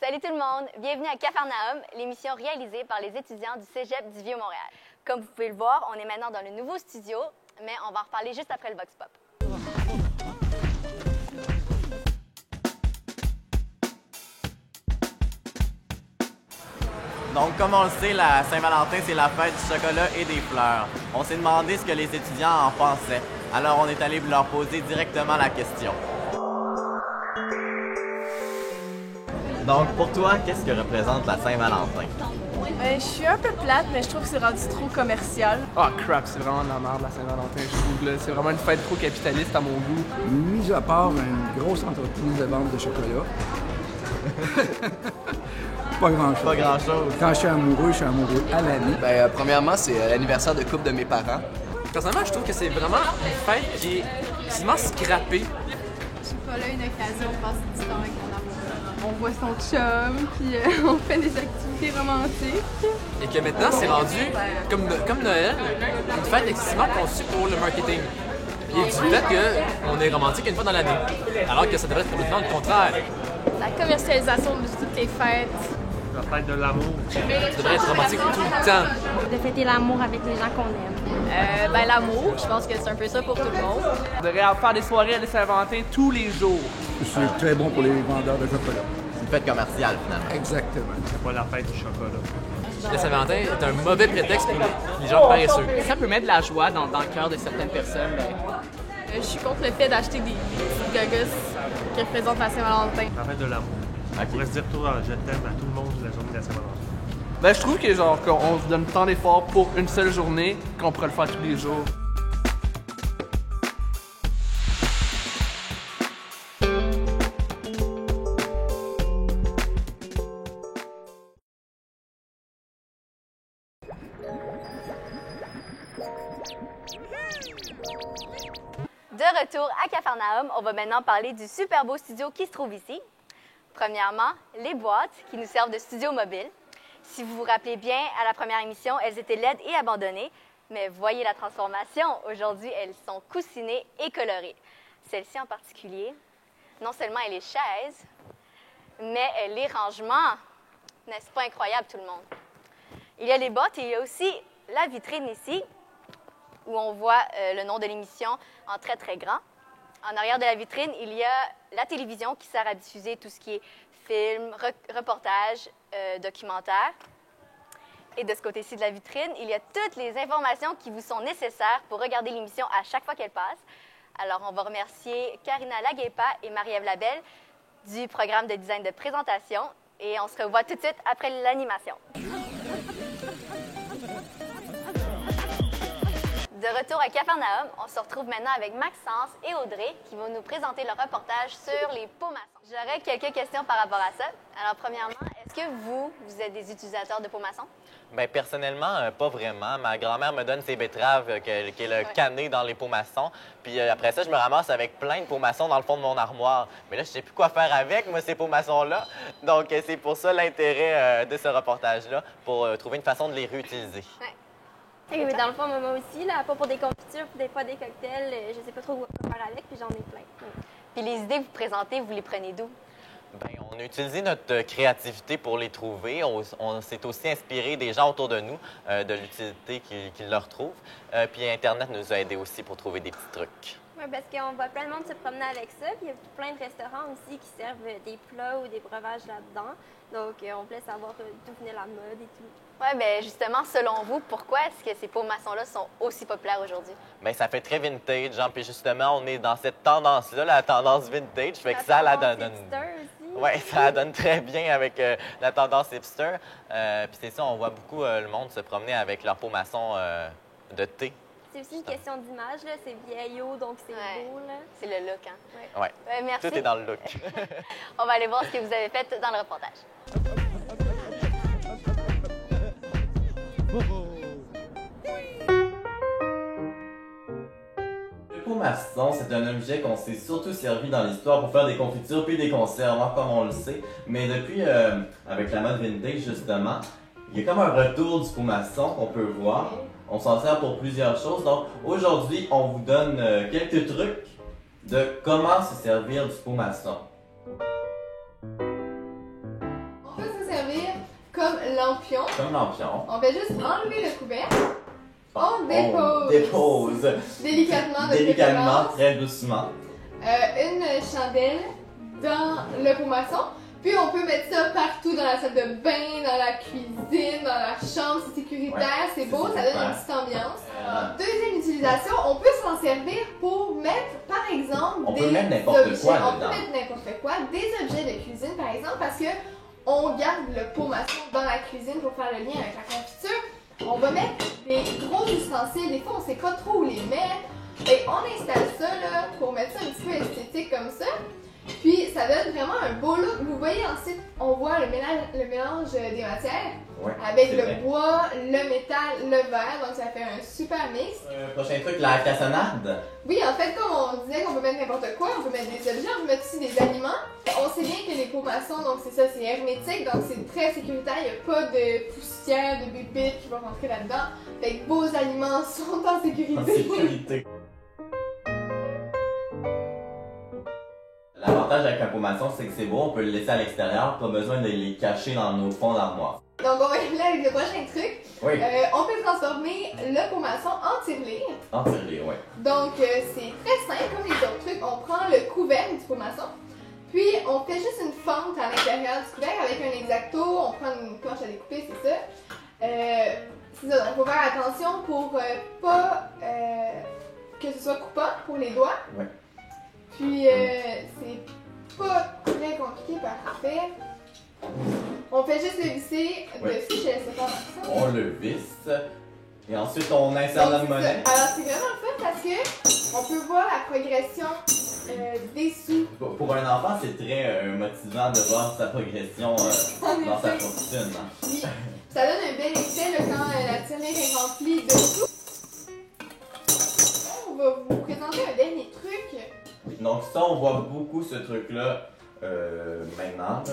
Salut tout le monde, bienvenue à Capharnaüm, l'émission réalisée par les étudiants du Cégep du Vieux-Montréal. Comme vous pouvez le voir, on est maintenant dans le nouveau studio, mais on va en reparler juste après le Vox Pop. Donc, comme on le sait, la Saint-Valentin, c'est la fête du chocolat et des fleurs. On s'est demandé ce que les étudiants en pensaient. Alors, on est allé leur poser directement la question. Donc, pour toi, qu'est-ce que représente la Saint-Valentin? Je suis un peu plate, mais je trouve que c'est rendu trop commercial. Ah, crap, c'est vraiment de la merde, la Saint-Valentin, je trouve. Là. C'est vraiment une fête trop capitaliste à mon goût. Mis à part une grosse entreprise de vente de chocolat. Pas grand-chose. Pas grand-chose. Quand je suis amoureux à l'année. Premièrement, c'est l'anniversaire de couple de mes parents. Personnellement, je trouve que c'est vraiment une fête qui est quasiment scrappée. Je suis pas là une occasion de passer du temps avec mon amoureux. On voit son chum, puis on fait des activités romantiques. Et que maintenant, c'est rendu, comme Noël, une fête excessivement conçue pour le marketing. Et du fait qu'on est romantique une fois dans l'année. Alors que ça devrait être complètement le contraire. La commercialisation de toutes les fêtes. La fête de l'amour. Ça devrait être romantique tout le temps. De fêter l'amour avec les gens qu'on aime. L'amour, je pense que c'est un peu ça pour tout le monde. On devrait faire des soirées à la Saint-Valentin tous les jours. C'est très bon pour les vendeurs de chocolat. C'est une fête commerciale, finalement. Exactement. C'est pas la fête du chocolat. La Saint-Valentin est un mauvais prétexte pour les gens paresseux. Ça peut mettre de la joie dans le cœur de certaines personnes. Je suis contre le fait d'acheter des petites gogos qui représentent la Saint-Valentin. La fête de l'amour. On pourrait se dire toi, je t'aime à tout le monde la journée de la Saint-Valentin. Je trouve que qu'on se donne tant d'efforts pour une seule journée qu'on pourrait le faire tous les jours. De retour à Capharnaüm, on va maintenant parler du super beau studio qui se trouve ici. Premièrement, les boîtes qui nous servent de studio mobile. Si vous vous rappelez bien, à la première émission, elles étaient laides et abandonnées, mais voyez la transformation. Aujourd'hui, elles sont coussinées et colorées. Celle-ci en particulier, non seulement elle est chaise, mais les rangements, n'est-ce pas incroyable tout le monde? Il y a les bottes et il y a aussi la vitrine ici, où on voit le nom de l'émission en très, très grand. En arrière de la vitrine, il y a la télévision qui sert à diffuser tout ce qui est films, reportages, documentaires. Et de ce côté-ci de la vitrine, il y a toutes les informations qui vous sont nécessaires pour regarder l'émission à chaque fois qu'elle passe. Alors, on va remercier Karina Laguepa et Marie-Ève Labelle du programme de design de présentation. Et on se revoit tout de suite après l'animation. De retour à Capharnaüm, on se retrouve maintenant avec Maxence et Audrey qui vont nous présenter leur reportage sur les pots maçons. J'aurais quelques questions par rapport à ça. Alors, premièrement, est-ce que vous êtes des utilisateurs de pots maçons? Bien, personnellement, pas vraiment. Ma grand-mère me donne ses betteraves qu'elle a cannées dans les pots maçons. Puis après ça, je me ramasse avec plein de pots maçons dans le fond de mon armoire. Mais là, je sais plus quoi faire avec, moi, ces pots maçons-là. Donc, c'est pour ça l'intérêt de ce reportage-là, pour trouver une façon de les réutiliser. Ouais. Mais dans le fond, moi aussi, là, pas pour des confitures, des fois des cocktails, je sais pas trop quoi faire avec, puis j'en ai plein. Puis les idées que vous présentez, vous les prenez d'où? Bien, on a utilisé notre créativité pour les trouver. On s'est aussi inspiré des gens autour de nous, de l'utilité qu'ils leur trouvent. Puis Internet nous a aidés aussi pour trouver des petits trucs. Oui, parce qu'on voit plein de monde se promener avec ça, puis il y a plein de restaurants aussi qui servent des plats ou des breuvages là-dedans. Donc, on voulait savoir d'où venait la mode et tout. Oui, bien justement, selon vous, pourquoi est-ce que ces pots maçons-là sont aussi populaires aujourd'hui? Bien, ça fait très vintage, hein? Puis justement, on est dans cette tendance-là, la tendance vintage, fait que ça la donne. Oui, ça la donne très bien avec la tendance hipster. Puis c'est ça, on voit beaucoup le monde se promener avec leurs pots maçons de thé. C'est aussi une question d'image, là. C'est vieillot, donc c'est beau, là. C'est le look, hein? Oui. Ouais. Merci. Tout est dans le look. On va aller voir ce que vous avez fait dans le reportage. Le pot maçon, c'est un objet qu'on s'est surtout servi dans l'histoire pour faire des confitures puis des conserves, hein, comme on le sait. Mais depuis, avec la mode vintage justement, il y a comme un retour du pot maçon qu'on peut voir. On s'en sert pour plusieurs choses. Donc aujourd'hui, on vous donne quelques trucs de comment se servir du pot maçon. On peut se servir comme lampion. Comme lampion. On va juste enlever le couvercle. On On dépose dépose délicatement, de délicatement, préférence, très doucement. une chandelle dans le pot maçon. Puis on peut mettre ça partout dans la salle de bain, dans la cuisine, dans la chambre, c'est sécuritaire, Ouais, c'est beau, ça donne super. une petite ambiance. Deuxième utilisation, on peut s'en servir pour mettre par exemple On des peut mettre n'importe objets. quoi On peut dedans. mettre n'importe quoi, des objets de cuisine par exemple, parce que on garde le pot maçon dans la cuisine pour faire le lien avec la confiture. On va mettre des gros ustensiles, des fois on sait pas trop où les mettre. Et on installe ça là pour mettre ça un petit peu esthétique comme ça. Puis ça donne vraiment un beau look. Vous voyez ensuite, on voit le mélange des matières Ouais, avec c'est le vrai. bois, le métal, le verre. Donc ça fait un super mix. Prochain truc, la cassonade. Oui, en fait, comme on disait qu'on peut mettre n'importe quoi, on peut mettre des objets, on peut mettre aussi des aliments. On sait bien que les pots maçons, donc c'est ça, c'est hermétique, donc c'est très sécuritaire. Il n'y a pas de poussière, de bébites qui vont rentrer là-dedans. Fait que vos aliments sont en sécurité. En sécurité. L'avantage avec un pot maçon, c'est que c'est beau, on peut le laisser à l'extérieur, pas besoin de les cacher dans nos fonds d'armoire. Donc on va y aller avec le prochain truc. Oui, On peut transformer le pot maçon en tirelire. en tirelire, ouais. Donc c'est très simple comme les autres trucs. On prend le couvercle du pot maçon, puis on fait juste une fente à l'intérieur du couvercle avec un exacto. On prend une planche à découper, c'est ça. C'est ça, donc faut faire attention pour pas que ce soit coupant pour les doigts. Ouais. Puis c'est pas très compliqué parfait. On fait juste le visser Ouais. dessus, je laisse faire ça. On le visse. Et ensuite, on insère Donc, notre c'est ça. monnaie. Alors c'est vraiment le fun parce que on peut voir la progression des sous. Pour un enfant, c'est très motivant de voir sa progression En dans sa effet. fortune. Hein. Puis, ça donne un bel effet là, quand la tirelire est remplie de sous. On va vous présenter un dernier truc. Donc ça, on voit beaucoup ce truc-là maintenant.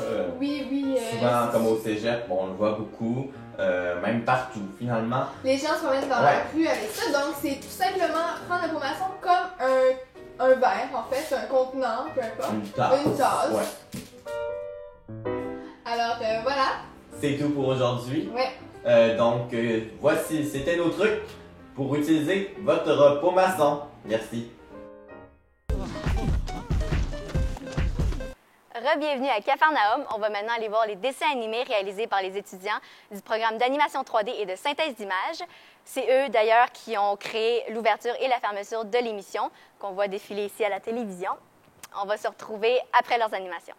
Oui, Souvent, comme au cégep, bon, on le voit beaucoup, même partout, finalement. les gens se promènent dans Ouais. la rue avec ça. Donc c'est tout simplement prendre le pot maçon comme un verre en fait, un contenant, peu importe. Une tasse. Une tasse. Ouais. Alors voilà. C'est tout pour aujourd'hui. Ouais. Donc, voici, c'était nos trucs pour utiliser votre pot maçon. Merci. Re-bienvenue à Capharnaüm. On va maintenant aller voir les dessins animés réalisés par les étudiants du programme d'animation 3D et de synthèse d'images. C'est eux, d'ailleurs, qui ont créé l'ouverture et la fermeture de l'émission qu'on voit défiler ici à la télévision. On va se retrouver après leurs animations.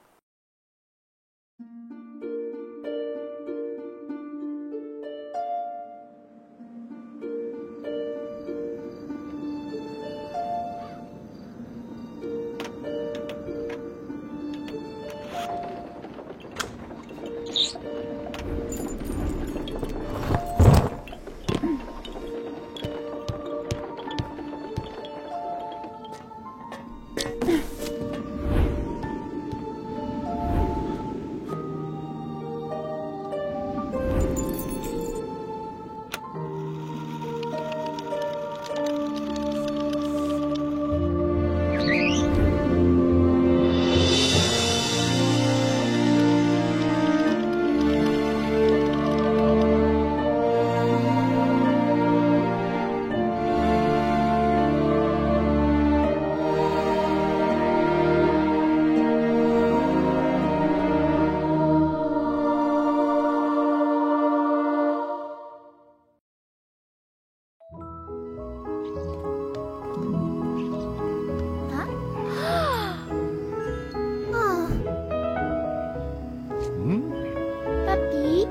Papy?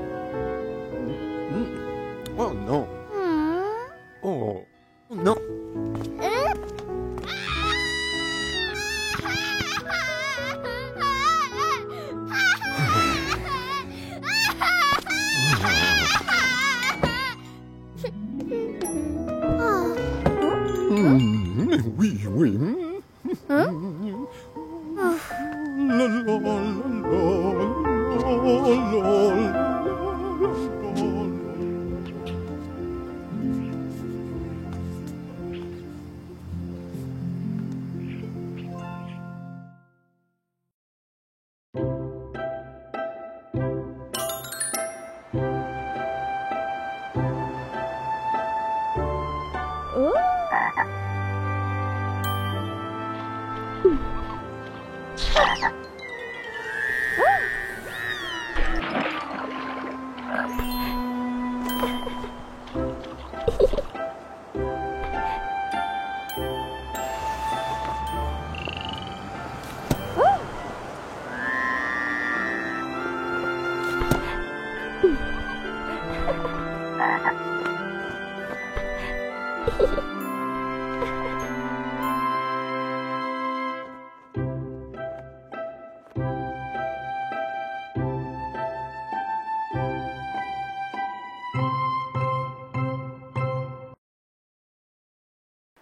Oh non. Oh non.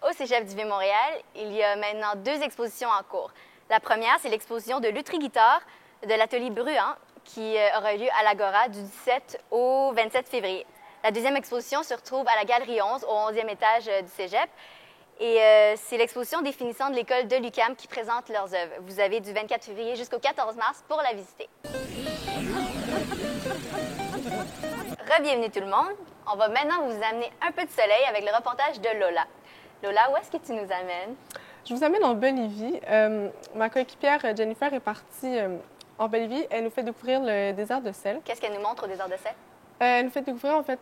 Au Cégep du Vieux-Montréal, il y a maintenant 2 expositions en cours. La première, c'est l'exposition de lutherie-guitare de l'atelier Bruant qui aura lieu à l'Agora du 17 au 27 février. La deuxième exposition se retrouve à la Galerie 11, au 11e étage du Cégep. Et c'est l'exposition des finissants de l'école de l'UQAM qui présente leurs œuvres. Vous avez du 24 février jusqu'au 14 mars pour la visiter. Re-bienvenue tout le monde. On va maintenant vous amener un peu de soleil avec le reportage de Lola. Lola, où est-ce que tu nous amènes? Je vous amène en Bolivie. Ma coéquipière Jennifer est partie en Bolivie. Elle nous fait découvrir le désert de sel. Qu'est-ce qu'elle nous montre au désert de sel? Elle nous fait découvrir en fait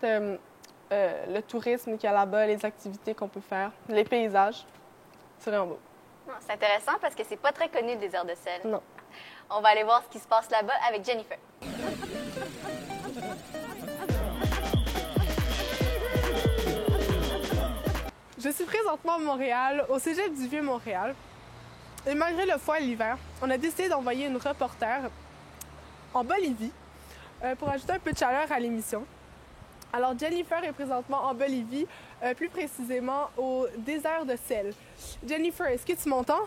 le tourisme qu'il y a là-bas, les activités qu'on peut faire, les paysages. C'est vraiment beau. C'est intéressant parce que c'est pas très connu le désert de sel. Non. On va aller voir ce qui se passe là-bas avec Jennifer. Je suis présentement à Montréal, au Cégep du Vieux-Montréal. Et malgré le froid et l'hiver, on a décidé d'envoyer une reporter en Bolivie pour ajouter un peu de chaleur à l'émission. Alors, Jennifer est présentement en Bolivie, plus précisément au désert de sel. Jennifer, est-ce que tu m'entends?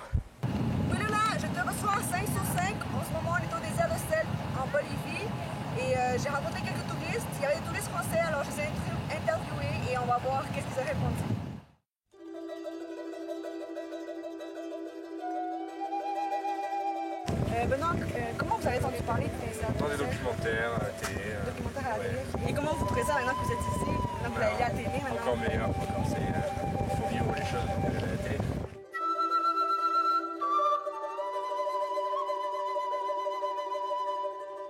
Oui, Lola, je te reçois 5 sur 5. En ce moment, on est au désert de sel en Bolivie. Et j'ai rencontré quelques touristes. Il y avait des touristes français, alors j'essaie d'interviewer et on va voir qu'est-ce qu'ils ont répondu. Benoît, comment vous avez entendu parler de ça? Dans des documentaires, à la télé. Documentaires à la télé. Et comment vous trouvez ça maintenant que vous êtes ici? Maintenant que vous allez à la télé maintenant? Encore meilleur, encore c'est... Il faut vivre les choses à la télé.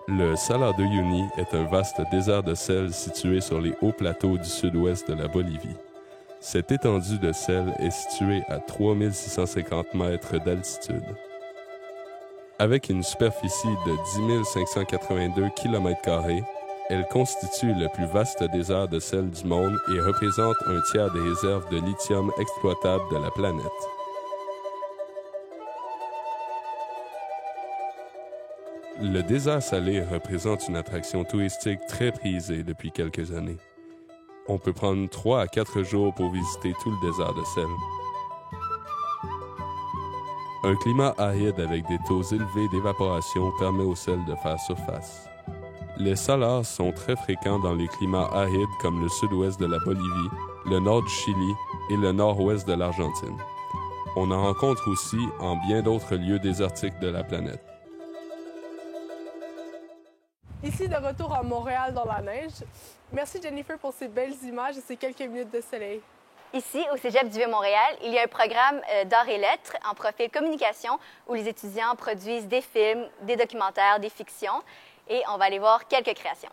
Le Salar de Uyuni est un vaste désert de sel situé sur les hauts plateaux du sud-ouest de la Bolivie. Cette étendue de sel est située à 3650 mètres d'altitude. Avec une superficie de 10 582 km², elle constitue le plus vaste désert de sel du monde et représente un tiers des réserves de lithium exploitables de la planète. Le désert salé représente une attraction touristique très prisée depuis quelques années. On peut prendre 3 à 4 jours pour visiter tout le désert de sel. Un climat aride avec des taux élevés d'évaporation permet au sel de faire surface. Les salars sont très fréquents dans les climats arides comme le sud-ouest de la Bolivie, le nord du Chili et le nord-ouest de l'Argentine. On en rencontre aussi en bien d'autres lieux désertiques de la planète. Ici, de retour à Montréal dans la neige. Merci Jennifer pour ces belles images et ces quelques minutes de soleil. Ici, au Cégep du Vieux-Montréal, il y a un programme d'arts et lettres en profil communication où les étudiants produisent des films, des documentaires, des fictions et on va aller voir quelques créations.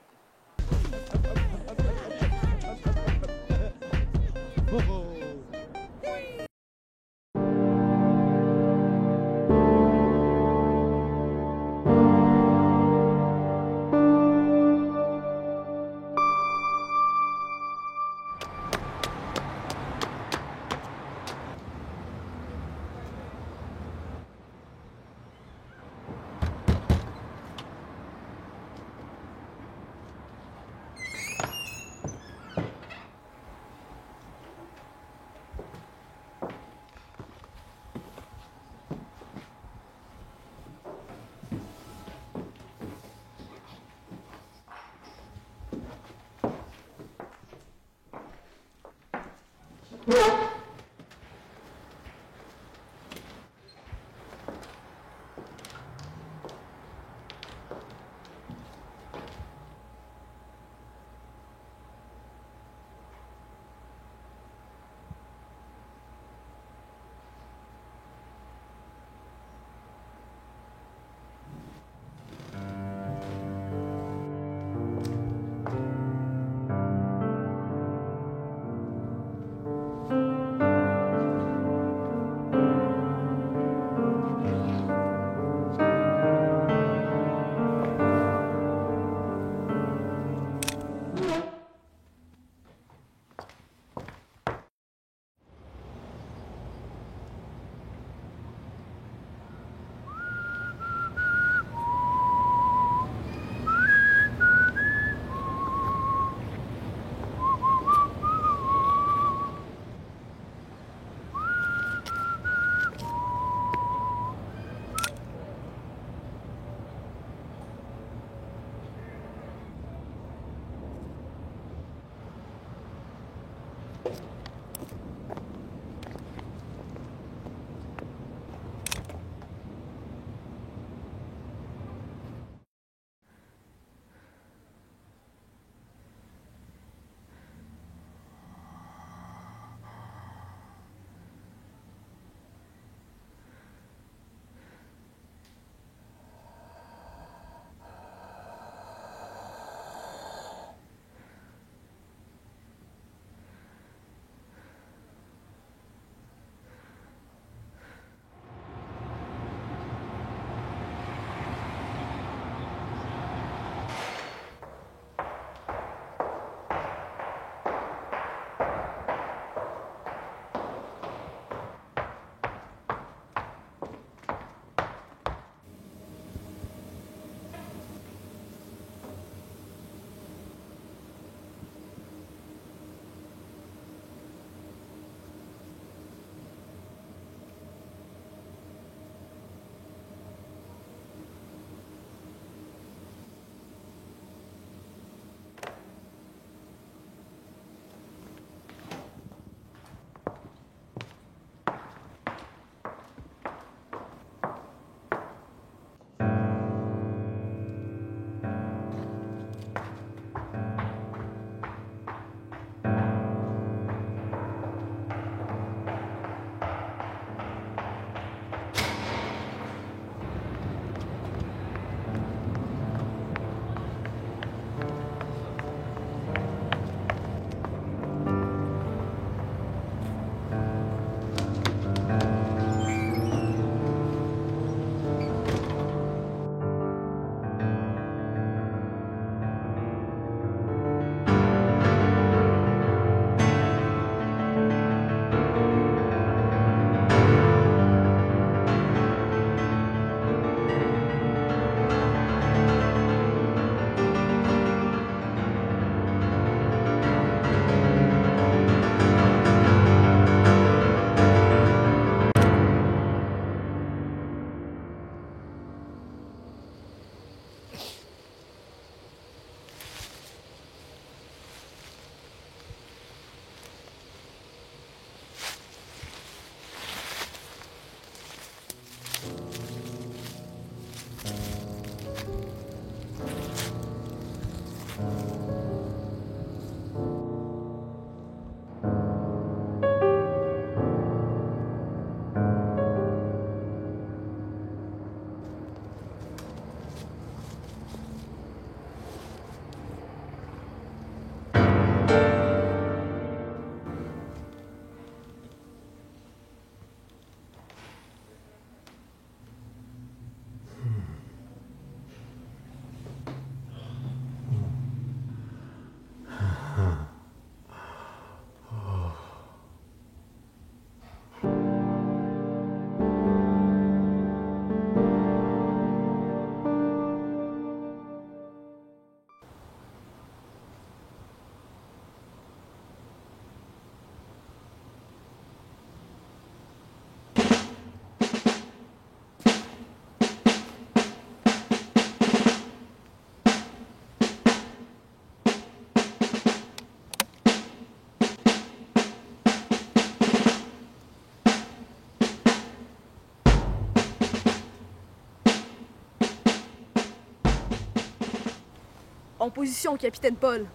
En position, capitaine Paul.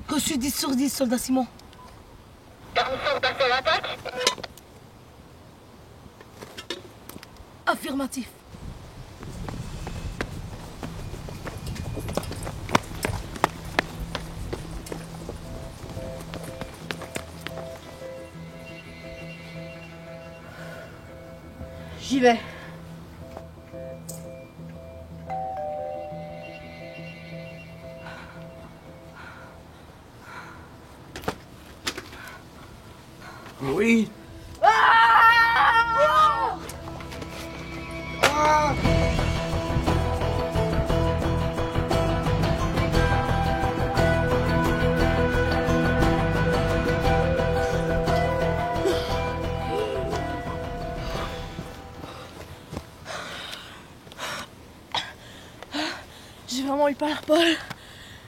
Reçu 10 sur 10, soldat Simon. Garnison passé à l'attaque? Affirmatif. J'y vais. Oui. J'ai vraiment eu peur, Paul.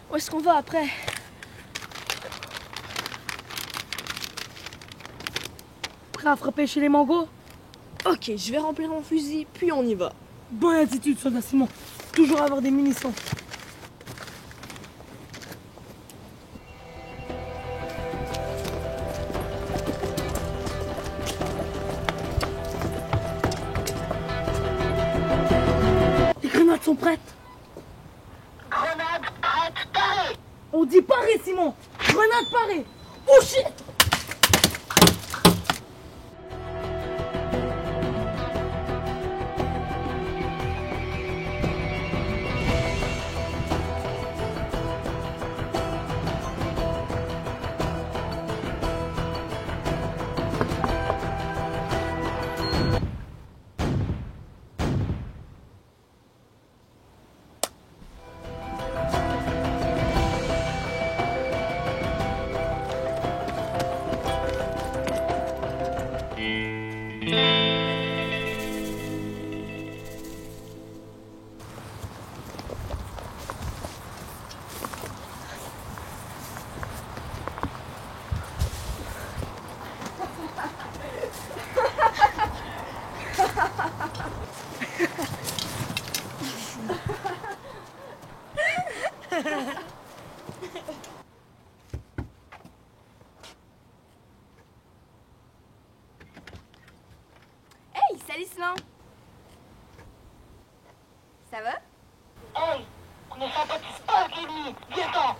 Où est-ce qu'on va après? Prêt à frapper chez les Mongols? Ok, je vais remplir mon fusil, puis on y va. Bonne attitude, soldat Simon. Toujours avoir des munitions. Les grenades sont prêtes. Grenade prête, parée! On dit paré, Simon. Grenade parée. Oh shit! Hey, salut Simon! Ça va? Hey! On ne sympathise pas avec l'ennemi! Viens-t'en!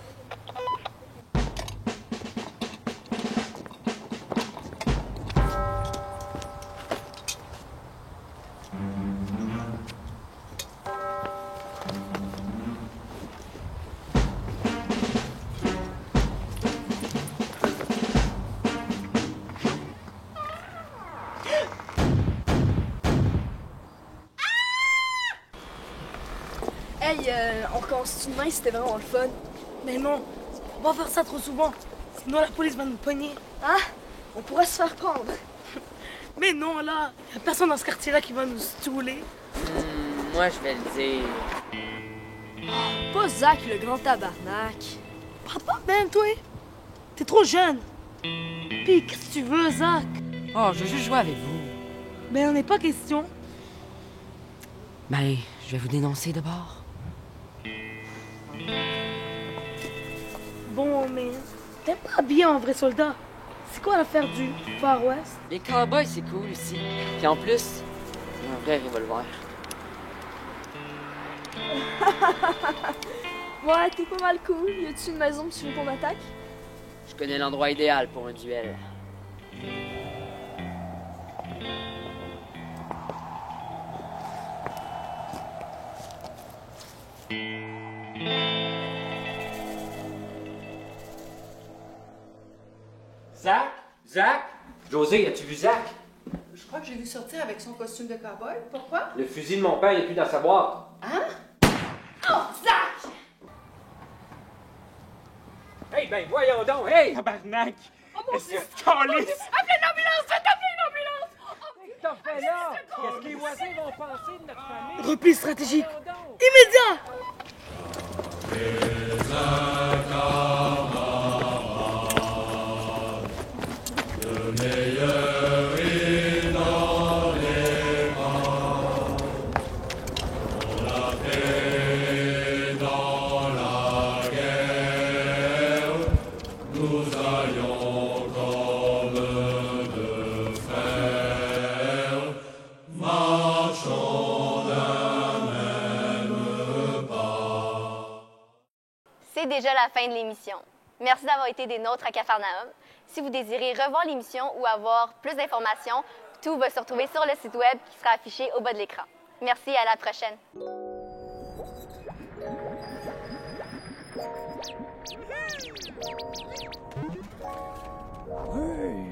Hey, on recommence demain, c'était vraiment le fun. Mais non, on va pas faire ça trop souvent. Sinon la police va nous pogner. Hein? On pourrait se faire prendre. Mais non, là, y a personne dans ce quartier-là qui va nous stouler. Moi, je vais le dire. Pas Zach, le grand tabarnak. Parle pas même, toi. T'es trop jeune. Pis, qu'est-ce que tu veux, Zach? Oh, je veux juste jouer avec vous. Ben, on n'est pas question. Ben, je vais vous dénoncer d'abord. Bon, mais t'es pas bien en vrai soldat. C'est quoi l'affaire du Far West? Les cowboys, c'est cool ici. Puis en plus, c'est un vrai revolver. Ouais, t'es pas mal cool. Y a-tu une maison que tu veux qu'on attaque? Je connais l'endroit idéal pour un duel. Zach? Zach? José, as-tu vu Zach? Je crois que j'ai vu sortir avec son costume de cowboy. Pourquoi? Le fusil de mon père n'est plus dans sa boîte. Hein? Oh, Zach! Hey, ben voyons donc, hey! Tabarnak! Oh mon Dieu! Dieu! Appelez une ambulance! Vite, appelez une ambulance! Qu'est-ce que t'as fait là? Qu'est-ce que les voisins vont penser de notre famille? Repli stratégique. Immédiat! Le meilleur est dans les mains. On l'a fait dans C'est déjà la fin de l'émission. Merci d'avoir été des nôtres à Capharnaüm. Si vous désirez revoir l'émission ou avoir plus d'informations, tout va se retrouver sur le site web qui sera affiché au bas de l'écran. Merci et à la prochaine. Hey!